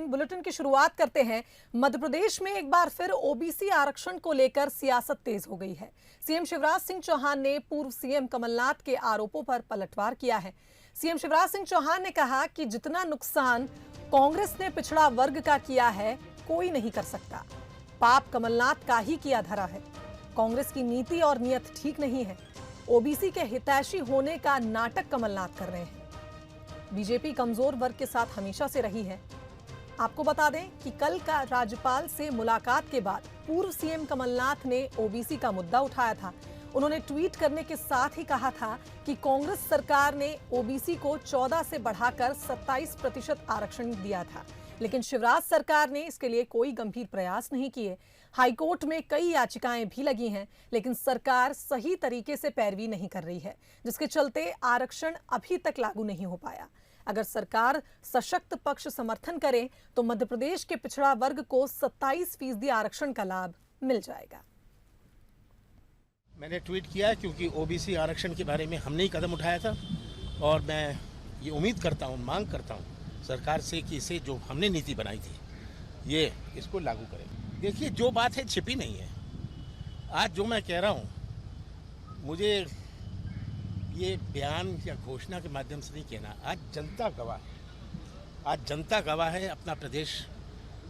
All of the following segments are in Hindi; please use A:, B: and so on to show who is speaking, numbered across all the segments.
A: बुलेटिन की शुरुआत करते हैं। मध्य प्रदेश में एक बार फिर ओबीसी आरक्षण को लेकर सियासत तेज हो गई है। सीएम शिवराज सिंह चौहान ने पूर्व सीएम कमलनाथ के आरोपों पर पलटवार किया है। सीएम शिवराज सिंह चौहान ने कहा कि जितना नुकसान कांग्रेस ने पिछड़ा वर्ग का किया है कोई नहीं कर सकता। पाप कमलनाथ का ही किया धरा है। कांग्रेस की नीति और नियत ठीक नहीं है। ओबीसी के हितैषी होने का नाटक कमलनाथ कर रहे हैं। बीजेपी कमजोर वर्ग के साथ हमेशा से रही है। आपको बता दें कि कल का राज्यपाल से मुलाकात के बाद पूर्व सीएम कमलनाथ ने ओबीसी का मुद्दा उठाया था। उन्होंने ट्वीट करने के साथ ही कहा था कि कांग्रेस सरकार ने ओबीसी को 14 से बढ़ाकर 27% आरक्षण दिया था, लेकिन शिवराज सरकार ने इसके लिए कोई गंभीर प्रयास नहीं किए। हाईकोर्ट में कई याचिकाएं भी लगी हैं, लेकिन सरकार सही तरीके से पैरवी नहीं कर रही है, जिसके चलते आरक्षण अभी तक लागू नहीं हो पाया। अगर सरकार सशक्त पक्ष समर्थन करे तो मध्य प्रदेश के पिछड़ा वर्ग को 27% आरक्षण का लाभ मिल जाएगा।
B: मैंने ट्वीट किया क्योंकि ओबीसी आरक्षण के बारे में हमने ही कदम उठाया था और मैं ये उम्मीद करता हूँ, मांग करता हूँ सरकार से कि इसे जो हमने नीति बनाई थी ये इसको लागू करें। देखिए, जो बात है छिपी नहीं है। आज जो मैं कह रहा हूँ, मुझे ये बयान या घोषणा के माध्यम से नहीं कहना। आज जनता गवाह है। आज जनता गवाह है अपना प्रदेश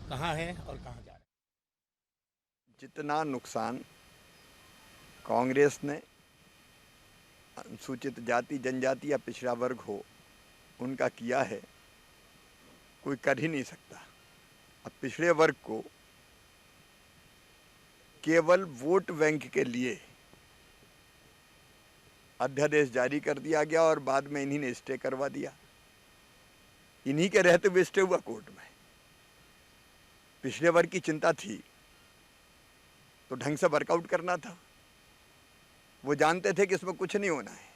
B: कहाँ है और कहाँ जा रहा है।
C: जितना नुकसान कांग्रेस ने अनुसूचित जाति, जनजाति या पिछड़ा वर्ग हो उनका किया है, कोई कर ही नहीं सकता। अब पिछड़े वर्ग को केवल वोट बैंक के लिए अध्यादेश जारी कर दिया गया और बाद में इन्हीं ने स्टे करवा दिया। इन्हीं के रहते हुए स्टे हुआ कोर्ट में। पिछड़े वर्ग की चिंता थी तो ढंग से वर्कआउट करना था। वो जानते थे कि इसमें कुछ नहीं होना है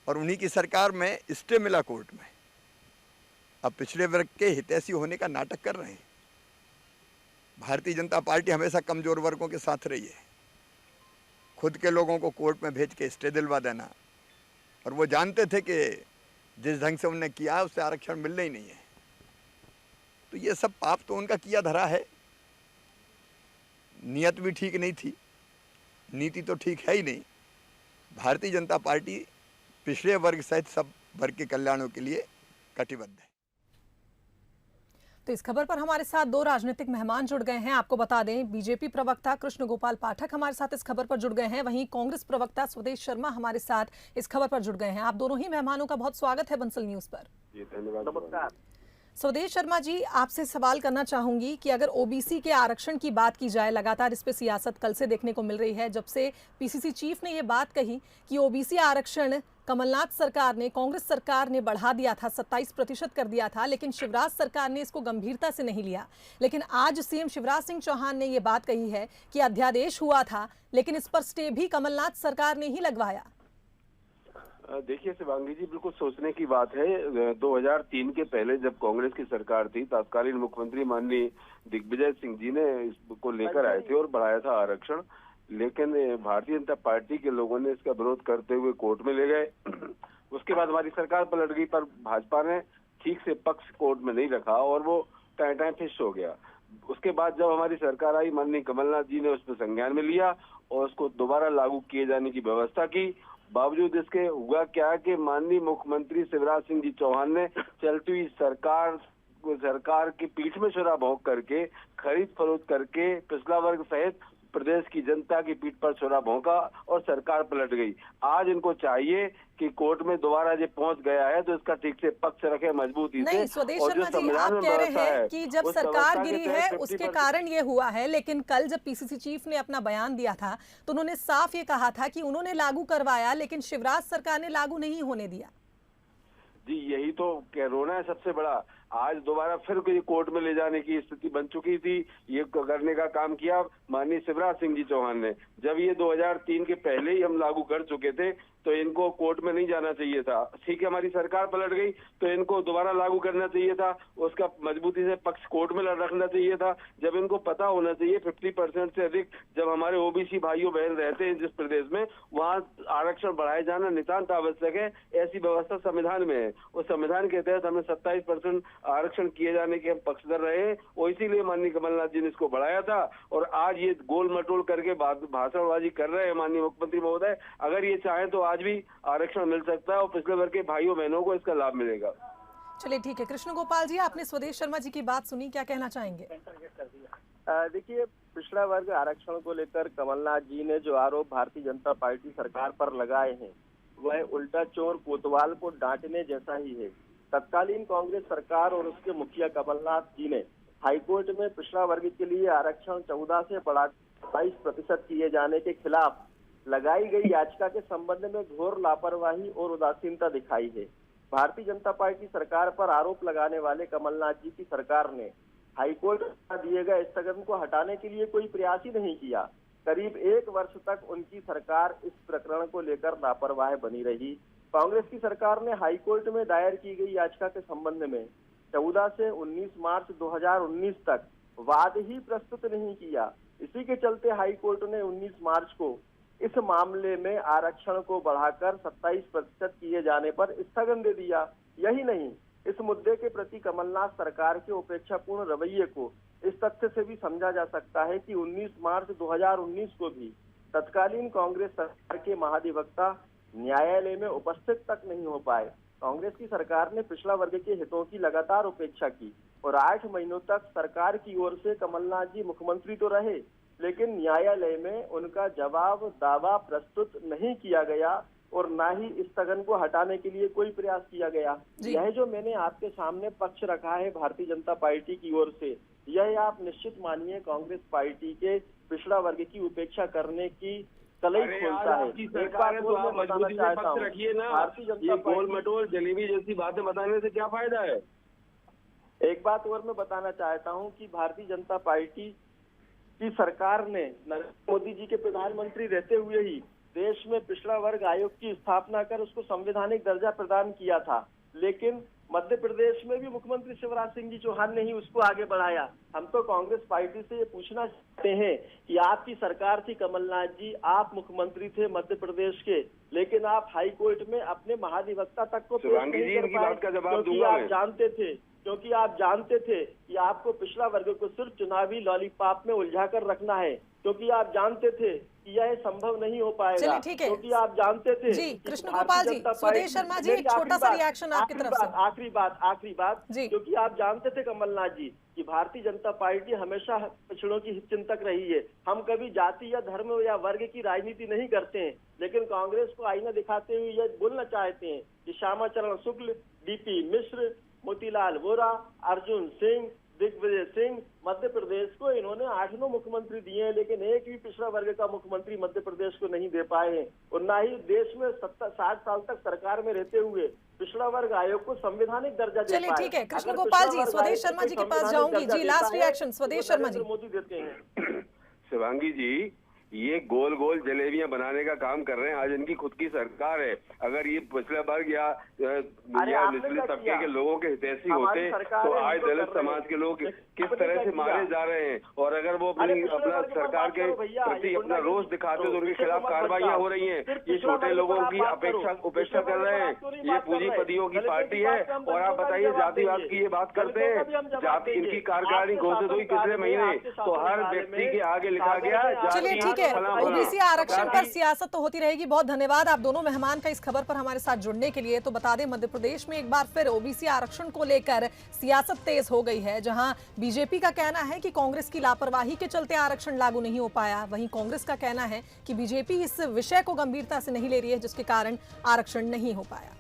C: और उन्हीं की सरकार में स्टे मिला कोर्ट में। अब पिछड़े वर्ग के हितैषी होने का नाटक कर रहे हैं। भारतीय जनता पार्टी हमेशा कमजोर वर्गों के साथ रही है। खुद के लोगों को कोर्ट में भेज के स्टे दिलवा देना, और वो जानते थे कि जिस ढंग से उन्होंने किया है उससे आरक्षण मिलना ही नहीं है। तो ये सब पाप तो उनका किया धरा है। नियत भी ठीक नहीं थी, नीति तो ठीक है ही नहीं। भारतीय जनता पार्टी पिछड़े वर्ग सहित सब वर्ग के कल्याणों के लिए कटिबद्ध है।
A: तो इस खबर पर हमारे साथ दो राजनीतिक मेहमान जुड़ गए हैं। आपको बता दें, बीजेपी प्रवक्ता कृष्ण गोपाल पाठक हमारे साथ इस खबर पर जुड़ गए हैं। वहीं कांग्रेस प्रवक्ता स्वदेश शर्मा हमारे साथ इस खबर पर जुड़ गए हैं। आप दोनों ही मेहमानों का बहुत स्वागत है बंसल न्यूज पर।
D: जी धन्यवाद। नमस्कार।
A: स्वदेश शर्मा जी, आपसे सवाल करना चाहूंगी कि अगर ओबीसी के आरक्षण की बात की जाए, लगातार इस पे सियासत कल से देखने को मिल रही है। जब से पीसीसी चीफ ने ये बात कही कि ओबीसी आरक्षण कमलनाथ सरकार ने, कांग्रेस सरकार ने बढ़ा दिया था, 27% कर दिया था, लेकिन शिवराज सरकार ने इसको गंभीरता से नहीं लिया। लेकिन आज सीएम शिवराज सिंह चौहान ने ये बात कही है कि अध्यादेश हुआ था, लेकिन इस पर स्टे भी कमलनाथ सरकार ने ही लगवाया।
D: देखिए शिवांगी जी, बिल्कुल सोचने की बात है। 2003 के पहले जब कांग्रेस की सरकार थी, तत्कालीन मुख्यमंत्री माननीय दिग्विजय सिंह जी ने इसको लेकर आए थे और बढ़ाया था आरक्षण, लेकिन भारतीय जनता पार्टी के लोगों ने इसका विरोध करते हुए कोर्ट में ले गए। उसके बाद हमारी सरकार पलट गई, पर भाजपा ने ठीक से पक्ष कोर्ट में नहीं रखा और वो टाइम फिश हो गया। उसके बाद जब हमारी सरकार आई, माननीय कमलनाथ जी ने उस पर संज्ञान में लिया और उसको दोबारा लागू किए जाने की व्यवस्था की। बावजूद इसके हुआ क्या कि माननीय मुख्यमंत्री शिवराज सिंह जी चौहान ने चलती हुई सरकार की पीठ में छुरा भोंक करके, खरीद फरोख्त करके पिछड़ा वर्ग सहित प्रदेश की जनता की पीठ पर छुरा भोंका और सरकार पलट गई। आज इनको चाहिए कि कोर्ट में दोबारा ये पहुंच गया है तो इसका ठीक से पक्ष रखे मजबूती से।
A: नहीं स्वदेश शर्मा जी, आप कह रहे हैं कि जब सरकार गिरी है उसके कारण ये हुआ है, लेकिन कल जब पीसीसी चीफ ने अपना बयान दिया था तो उन्होंने साफ ये कहा था कि उन्होंने लागू करवाया, लेकिन शिवराज सरकार ने लागू नहीं होने दिया।
D: जी यही तो रोना है सबसे बड़ा। आज दोबारा फिर कोई कोर्ट में ले जाने की स्थिति बन चुकी थी। ये करने का काम किया माननीय शिवराज सिंह जी चौहान ने। जब ये 2003 के पहले ही हम लागू कर चुके थे, तो इनको कोर्ट में नहीं जाना चाहिए था। ठीक है, हमारी सरकार पलट गई तो इनको दोबारा लागू करना चाहिए था, उसका मजबूती से पक्ष कोर्ट में रखना चाहिए था। जब इनको पता होना चाहिए 50% से अधिक जब हमारे ओबीसी भाइयों बहन रहते हैं जिस प्रदेश में, वहाँ आरक्षण बढ़ाए जाना नितांत आवश्यक है। ऐसी व्यवस्था संविधान में है, उस संविधान के तहत हमने 27% आरक्षण किए जाने के हम पक्षधर रहे हैं और इसीलिए माननीय कमलनाथ जी ने इसको बढ़ाया था। और आज ये गोल मटोल करके भाषणबाजी कर रहे हैं माननीय मुख्यमंत्री महोदय। अगर ये चाहें तो आज भी आरक्षण मिल सकता है और पिछले वर्ग के भाइयों बहनों को इसका लाभ मिलेगा।
A: चलिए ठीक है, कृष्ण गोपाल जी, आपने स्वदेश शर्मा जी की बात सुनी, क्या कहना चाहेंगे?
E: देखिए, पिछड़ा वर्ग आरक्षण को लेकर कमलनाथ जी ने जो आरोप भारतीय जनता पार्टी सरकार पर लगाए हैं वह उल्टा चोर कोतवाल को डांटने जैसा ही है। तत्कालीन कांग्रेस सरकार और उसके मुखिया कमलनाथ जी ने हाईकोर्ट में पिछड़ा वर्ग के लिए आरक्षण 14 से बढ़ा 22% किए जाने के खिलाफ लगाई गई याचिका के संबंध में घोर लापरवाही और उदासीनता दिखाई है। भारतीय जनता पार्टी सरकार पर आरोप लगाने वाले कमलनाथ जी की सरकार ने हाईकोर्ट में दिए गए स्थगन को हटाने के लिए कोई प्रयास ही नहीं किया। करीब 1 वर्ष तक उनकी सरकार इस प्रकरण को लेकर लापरवाह बनी रही। कांग्रेस की सरकार ने हाईकोर्ट में दायर की गई याचिका के संबंध में 14 से 19 मार्च 2019 तक वाद ही प्रस्तुत नहीं किया। इसी के चलते हाईकोर्ट ने 19 मार्च को इस मामले में आरक्षण को बढ़ाकर 27% किए जाने पर स्थगन दे दिया। यही नहीं, इस मुद्दे के प्रति कमलनाथ सरकार के उपेक्षापूर्ण रवैये को इस तथ्य से भी समझा जा सकता है कि 19 मार्च 2019 को भी तत्कालीन कांग्रेस सरकार के महाधिवक्ता न्यायालय में उपस्थित तक नहीं हो पाए। कांग्रेस की सरकार ने पिछड़ा वर्ग के हितों की लगातार उपेक्षा की और 8 महीनों तक सरकार की ओर से कमलनाथ जी मुख्यमंत्री तो रहे, लेकिन न्यायालय में उनका जवाब दावा प्रस्तुत नहीं किया गया और ना ही इस स्थगन को हटाने के लिए कोई प्रयास किया गया। यह जो मैंने आपके सामने पक्ष रखा है भारतीय जनता पार्टी की ओर से, यह आप निश्चित मानिए कांग्रेस पार्टी के पिछड़ा वर्ग की उपेक्षा करने की कलई खोलता है।
D: एक बात तो आप मजबूती से पक्ष रखिए ना,
E: भारतीय जनता
D: गोल मटोल जलेबी जैसी बातें बताने से क्या फायदा है?
E: एक बात और मैं बताना चाहता हूं कि भारतीय जनता पार्टी की सरकार ने नरेंद्र मोदी जी के प्रधानमंत्री रहते हुए ही देश में पिछड़ा वर्ग आयोग की स्थापना कर उसको संवैधानिक दर्जा प्रदान किया था, लेकिन मध्य प्रदेश में भी मुख्यमंत्री शिवराज सिंह जी चौहान ने ही उसको आगे बढ़ाया। हम तो कांग्रेस पार्टी से ये पूछना चाहते हैं कि आपकी सरकार थी कमलनाथ जी, आप मुख्यमंत्री थे मध्य प्रदेश के, लेकिन आप हाई कोर्ट में अपने महाधिवक्ता तक को पेश नहीं कर पाए क्योंकि आप जानते थे कि आपको पिछड़ा वर्ग को सिर्फ चुनावी लॉलीपॉप में उलझा कर रखना है, क्योंकि आप जानते थे कि यह संभव नहीं हो पाएगा, क्योंकि आप जानते थे।
A: जी कृष्ण गोपाल जी, स्वदेश शर्मा जी, एक छोटा सा रिएक्शन आपकी तरफ से।
E: आखिरी बात, क्योंकि आप जानते थे कमलनाथ जी कि भारतीय जनता पार्टी हमेशा पिछड़ों की हितचिंतक रही है। हम कभी जाति या धर्म या वर्ग की राजनीति नहीं करते हैं, लेकिन कांग्रेस को आईना दिखाते हुए यह बोलना चाहते हैं कि श्यामाचरण शुक्ल, डीपी मिश्र, मोतीलाल वोरा, अर्जुन सिंह, दिग्विजय सिंह, मध्य प्रदेश को इन्होंने 8 मुख्यमंत्री दिए हैं, लेकिन एक भी पिछड़ा वर्ग का मुख्यमंत्री मध्य प्रदेश को नहीं दे पाए हैं। और ना ही देश में 60 साल तक सरकार में रहते हुए पिछड़ा वर्ग आयोग को संवैधानिक दर्जा दे पाए।
A: चलिए ठीक है, कृष्ण गोपाल जी, स्वदेश शर्मा जी के पास जाऊंगी। जी लास्ट रिएक्शन स्वदेश शर्मा जी।
E: मोदी देते हैं।
D: शिवांगी जी, ये गोल गोल जलेबियां बनाने का काम कर रहे हैं। आज इनकी खुद की सरकार है। अगर ये पिछले वर्ग या निचले तबके के लोगों के हितैषी होते तो आज दलित समाज के लोग किस तरह से मारे जा रहे हैं, और अगर वो अपना सरकार के प्रति अपना रोष दिखाते तो उनके खिलाफ कार्रवाइयां हो रही हैं। ये छोटे लोगों की उपेक्षा कर रहे हैं। ये पूंजीपतियों की पार्टी है। और आप बताइए, जातिवाद की ये बात करते हैं। जाति इनकी कार्यकारिणी घोषित हुई पिछले महीने, तो हर व्यक्ति के आगे लिखा गया।
A: चलिए ठीक है, ओबीसी आरक्षण पर सियासत तो होती रहेगी। बहुत धन्यवाद आप दोनों मेहमान का इस खबर पर हमारे साथ जुड़ने के लिए। तो बता दें, मध्य प्रदेश में एक बार फिर ओबीसी आरक्षण को लेकर सियासत तेज हो गई है। जहां बीजेपी का कहना है कि कांग्रेस की लापरवाही के चलते आरक्षण लागू नहीं हो पाया, वहीं कांग्रेस का कहना है कि बीजेपी इस विषय को गंभीरता से नहीं ले रही है, जिसके कारण आरक्षण नहीं हो पाया।